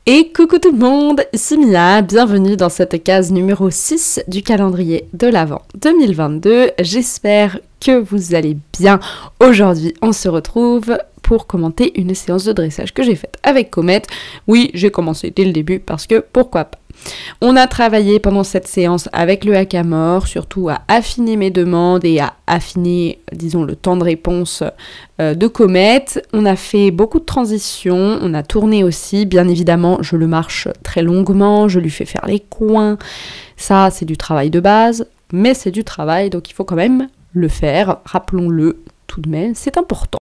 Et coucou tout le monde, ici Mia, bienvenue dans cette case numéro 6 du calendrier de l'Avent 2022. J'espère que vous allez bien. Aujourd'hui, on se retrouve pour commenter une séance de dressage que j'ai faite avec Comet. Oui, j'ai commencé dès le début parce que pourquoi pas. On a travaillé pendant cette séance avec le hackamore, surtout à affiner mes demandes et à affiner, disons, le temps de réponse de Comet. On a fait beaucoup de transitions, on a tourné aussi, bien évidemment, je le marche très longuement, je lui fais faire les coins. Ça, c'est du travail de base, mais c'est du travail, donc il faut quand même le faire, rappelons-le tout de même, c'est important.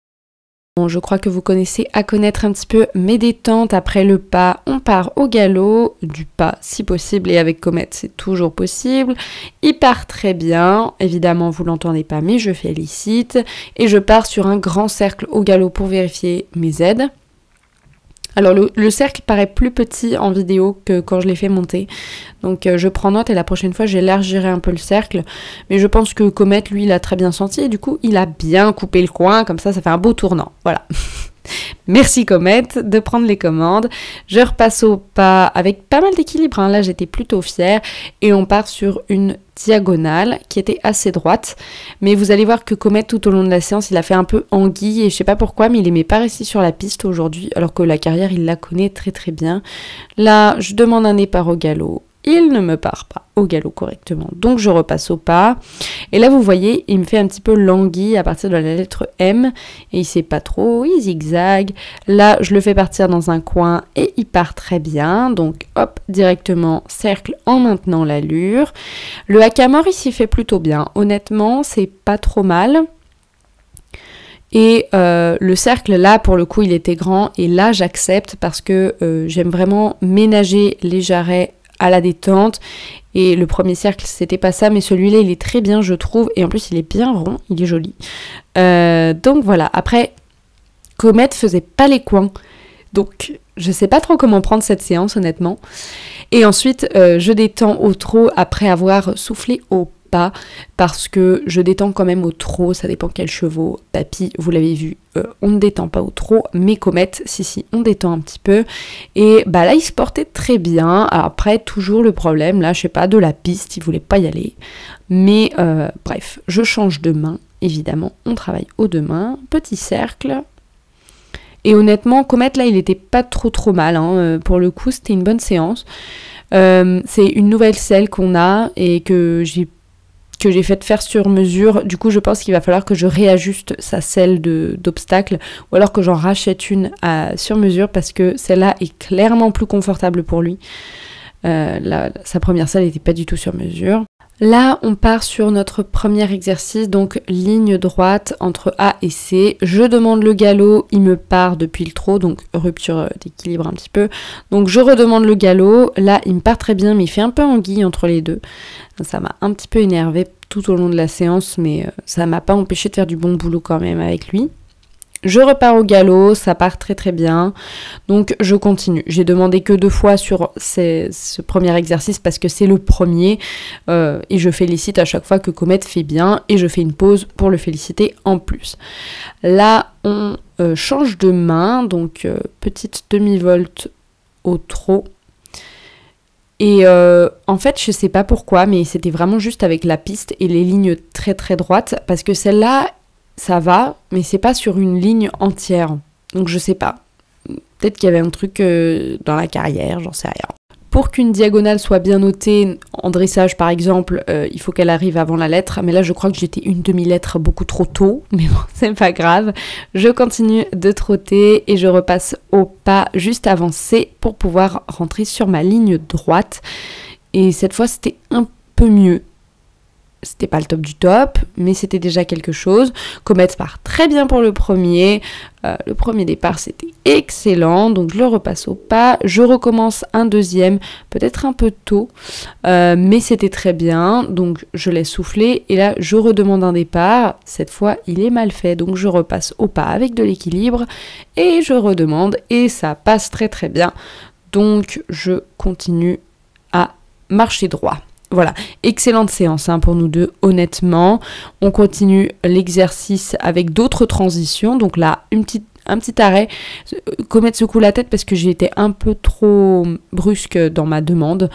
Bon, je crois que vous connaissez à connaître un petit peu mes détentes. Après le pas, on part au galop, du pas si possible, et avec Comet c'est toujours possible. Il part très bien, évidemment vous l'entendez pas mais je félicite. Et je pars sur un grand cercle au galop pour vérifier mes aides. Alors le cercle paraît plus petit en vidéo que quand je l'ai fait monter, donc je prends note et la prochaine fois j'élargirai un peu le cercle, mais je pense que Comet lui il a très bien senti et du coup il a bien coupé le coin, comme ça fait un beau tournant, voilà. Merci Comet de prendre les commandes. Je repasse au pas avec pas mal d'équilibre, hein. Là j'étais plutôt fière et on part sur une diagonale qui était assez droite. Mais vous allez voir que Comet tout au long de la séance il a fait un peu anguille et je sais pas pourquoi mais il aimait pas rester sur la piste aujourd'hui alors que la carrière il la connaît très très bien. Là je demande un départ au galop. Il ne me part pas au galop correctement, donc je repasse au pas. Et là, vous voyez, il me fait un petit peu languille à partir de la lettre M, et il sait pas trop, il zigzague. Là, je le fais partir dans un coin, et il part très bien. Donc, hop, directement, cercle en maintenant l'allure. Le hackamore, il s'y fait plutôt bien. Honnêtement, c'est pas trop mal. Et le cercle, là, pour le coup, il était grand, et là, j'accepte parce que j'aime vraiment ménager les jarrets à la détente, et le premier cercle c'était pas ça, mais celui-là il est très bien je trouve, et en plus il est bien rond, il est joli, donc voilà. Après Comet faisait pas les coins, donc je sais pas trop comment prendre cette séance honnêtement, et ensuite je détends au trot après avoir soufflé au pas, parce que je détends quand même au trot, ça dépend quel chevaux. Papy, vous l'avez vu, on ne détend pas au trot, mais Comet, si, on détend un petit peu. Et bah là, il se portait très bien. Alors après, toujours le problème, là, je sais pas, de la piste, il voulait pas y aller. Mais bref, je change de main, évidemment, on travaille aux deux mains, petit cercle. Et honnêtement, Comet, là, il était pas trop mal, hein. Pour le coup, c'était une bonne séance. C'est une nouvelle selle qu'on a et que j'ai fait faire sur mesure. Du coup, je pense qu'il va falloir que je réajuste sa selle d'obstacle ou alors que j'en rachète une sur mesure parce que celle-là est clairement plus confortable pour lui. Sa première selle n'était pas du tout sur mesure. Là, on part sur notre premier exercice, donc ligne droite entre A et C. Je demande le galop, il me part depuis le trot, donc rupture d'équilibre un petit peu. Donc je redemande le galop, là il me part très bien, mais il fait un peu anguille entre les deux. Ça m'a un petit peu énervé tout au long de la séance, mais ça m'a pas empêché de faire du bon boulot quand même avec lui. Je repars au galop, ça part très très bien, donc je continue. J'ai demandé que 2 fois sur ce premier exercice parce que c'est le premier, et je félicite à chaque fois que Comet fait bien, et je fais une pause pour le féliciter en plus. Là, on change de main, donc petite demi-volte au trot. Et en fait, je sais pas pourquoi, mais c'était vraiment juste avec la piste et les lignes très très droites, parce que celle-là, ça va, mais c'est pas sur une ligne entière. Donc je sais pas. Peut-être qu'il y avait un truc dans la carrière, j'en sais rien. Pour qu'une diagonale soit bien notée, en dressage par exemple, il faut qu'elle arrive avant la lettre. Mais là je crois que j'étais une demi-lettre beaucoup trop tôt. Mais bon, c'est pas grave. Je continue de trotter et je repasse au pas juste avant C pour pouvoir rentrer sur ma ligne droite. Et cette fois c'était un peu mieux. C'était pas le top du top, mais c'était déjà quelque chose. Comet part très bien pour le premier. Le premier départ, c'était excellent. Donc, je le repasse au pas. Je recommence un deuxième, peut-être un peu tôt, mais c'était très bien. Donc, je laisse souffler. Et là, je redemande un départ. Cette fois, il est mal fait. Donc, je repasse au pas avec de l'équilibre. Et je redemande. Et ça passe très très bien. Donc, je continue à marcher droit. Voilà, excellente séance hein, pour nous deux, honnêtement. On continue l'exercice avec d'autres transitions. Donc là, un petit arrêt. Comet secoue la tête parce que j'ai été un peu trop brusque dans ma demande.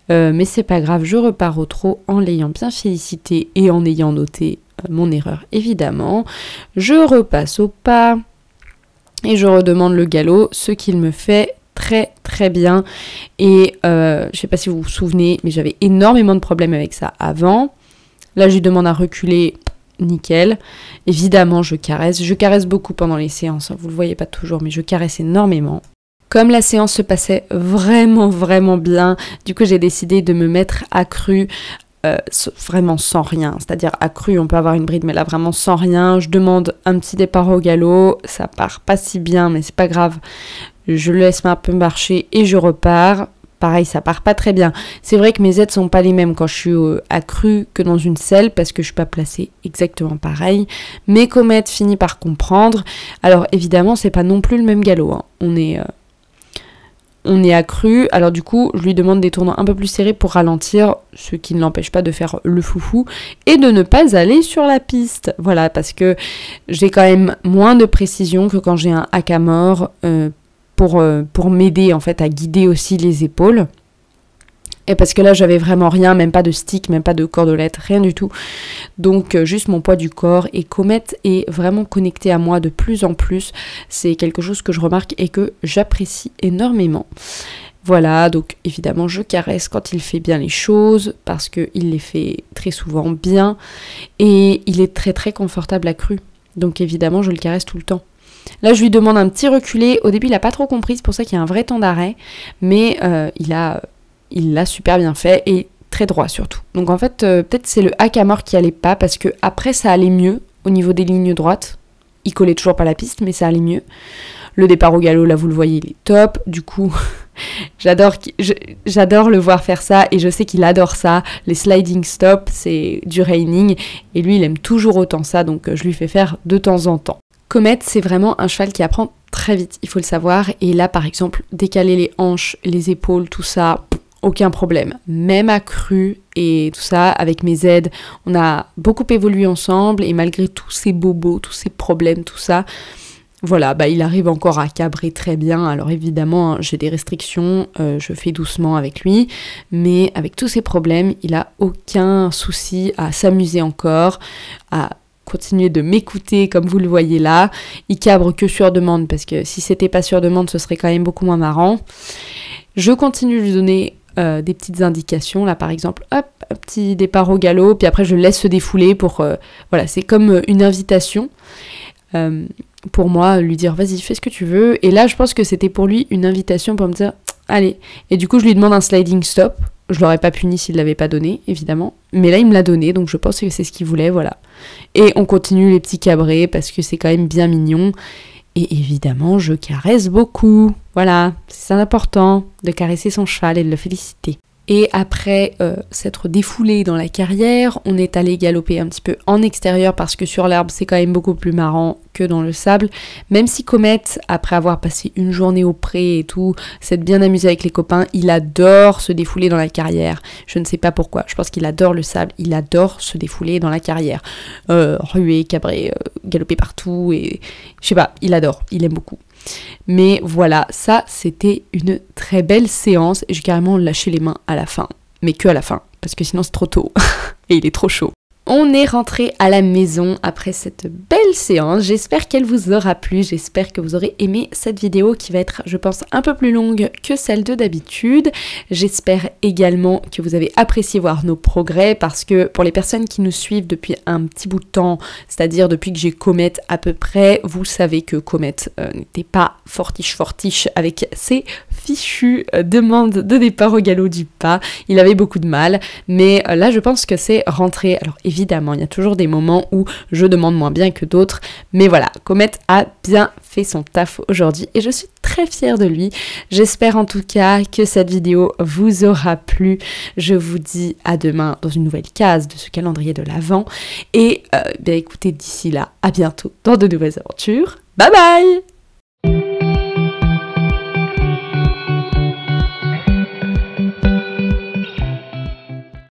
Mais c'est pas grave, je repars au trot en l'ayant bien félicité et en ayant noté mon erreur évidemment. Je repasse au pas et je redemande le galop, ce qu'il me fait très très bien. Et je sais pas si vous vous souvenez, mais j'avais énormément de problèmes avec ça avant. Là je lui demande à reculer, nickel. Évidemment je caresse beaucoup pendant les séances, vous le voyez pas toujours, mais je caresse énormément. Comme la séance se passait vraiment bien, du coup j'ai décidé de me mettre accrue, vraiment sans rien, c'est-à-dire accrue, on peut avoir une bride, mais là vraiment sans rien. Je demande un petit départ au galop, ça part pas si bien, mais c'est pas grave, je le laisse un peu marcher et je repars. Pareil, ça part pas très bien. C'est vrai que mes aides sont pas les mêmes quand je suis accrue que dans une selle parce que je suis pas placée exactement pareil. Mais Comet finit par comprendre. Alors évidemment, c'est pas non plus le même galop, hein. On est accru, alors du coup, je lui demande des tournants un peu plus serrés pour ralentir, ce qui ne l'empêche pas de faire le foufou et de ne pas aller sur la piste. Voilà, parce que j'ai quand même moins de précision que quand j'ai un hackamore pour m'aider en fait à guider aussi les épaules. Et parce que là, j'avais vraiment rien, même pas de stick, même pas de cordelette, rien du tout. Donc, juste mon poids du corps. Et Comet est vraiment connecté à moi de plus en plus. C'est quelque chose que je remarque et que j'apprécie énormément. Voilà, donc évidemment, je caresse quand il fait bien les choses, parce qu'il les fait très souvent bien. Et il est très très confortable accru. Donc évidemment, je le caresse tout le temps. Là, je lui demande un petit reculé. Au début, il n'a pas trop compris, c'est pour ça qu'il y a un vrai temps d'arrêt. Mais il l'a super bien fait et très droit surtout. Donc en fait, peut-être c'est le hackamore qui allait pas parce que après ça allait mieux au niveau des lignes droites. Il collait toujours pas la piste, mais ça allait mieux. Le départ au galop, là vous le voyez, il est top. Du coup, j'adore le voir faire ça et je sais qu'il adore ça. Les sliding stops, c'est du reining et lui, il aime toujours autant ça, donc je lui fais faire de temps en temps. Comet, c'est vraiment un cheval qui apprend très vite, il faut le savoir. Et là, par exemple, décaler les hanches, les épaules, tout ça, aucun problème. Même accru et tout ça, avec mes aides, on a beaucoup évolué ensemble et malgré tous ces bobos, tous ces problèmes, tout ça, voilà, bah il arrive encore à cabrer très bien. Alors évidemment, hein, j'ai des restrictions, je fais doucement avec lui, mais avec tous ces problèmes, il a aucun souci à s'amuser encore, à continuer de m'écouter comme vous le voyez là. Il cabre que sur demande parce que si c'était pas sur demande, ce serait quand même beaucoup moins marrant. Je continue de lui donner des petites indications, là par exemple, hop, un petit départ au galop, puis après je le laisse se défouler pour, voilà, c'est comme une invitation pour moi, lui dire vas-y fais ce que tu veux, et là je pense que c'était pour lui une invitation pour me dire allez, et du coup je lui demande un sliding stop, je l'aurais pas puni s'il l'avait pas donné, évidemment, mais là il me l'a donné, donc je pense que c'est ce qu'il voulait, voilà, et on continue les petits cabrés, parce que c'est quand même bien mignon. Et évidemment, je caresse beaucoup. Voilà, c'est important de caresser son cheval et de le féliciter. Et après s'être défoulé dans la carrière, on est allé galoper un petit peu en extérieur parce que sur l'herbe, c'est quand même beaucoup plus marrant que dans le sable. Même si Comet, après avoir passé une journée au pré et tout, s'est bien amusé avec les copains, il adore se défouler dans la carrière. Je ne sais pas pourquoi, je pense qu'il adore le sable, il adore se défouler dans la carrière. Ruer, cabrer, galoper partout, et je sais pas, il adore, il aime beaucoup. Mais voilà, ça c'était une très belle séance et j'ai carrément lâché les mains à la fin, mais que à la fin, parce que sinon c'est trop tôt et il est trop chaud. On est rentré à la maison après cette belle séance, j'espère qu'elle vous aura plu, j'espère que vous aurez aimé cette vidéo qui va être, je pense, un peu plus longue que celle de d'habitude. J'espère également que vous avez apprécié voir nos progrès parce que pour les personnes qui nous suivent depuis un petit bout de temps, c'est-à-dire depuis que j'ai Comet à peu près, vous savez que Comet n'était pas fortiche avec ses fichues demandes de départ au galop du pas, il avait beaucoup de mal, mais là je pense que c'est rentré. Alors évidemment, il y a toujours des moments où je demande moins bien que d'autres, mais voilà, Comet a bien fait son taf aujourd'hui et je suis très fière de lui. J'espère en tout cas que cette vidéo vous aura plu. Je vous dis à demain dans une nouvelle case de ce calendrier de l'Avent et bien écoutez, d'ici là, à bientôt dans de nouvelles aventures. Bye bye!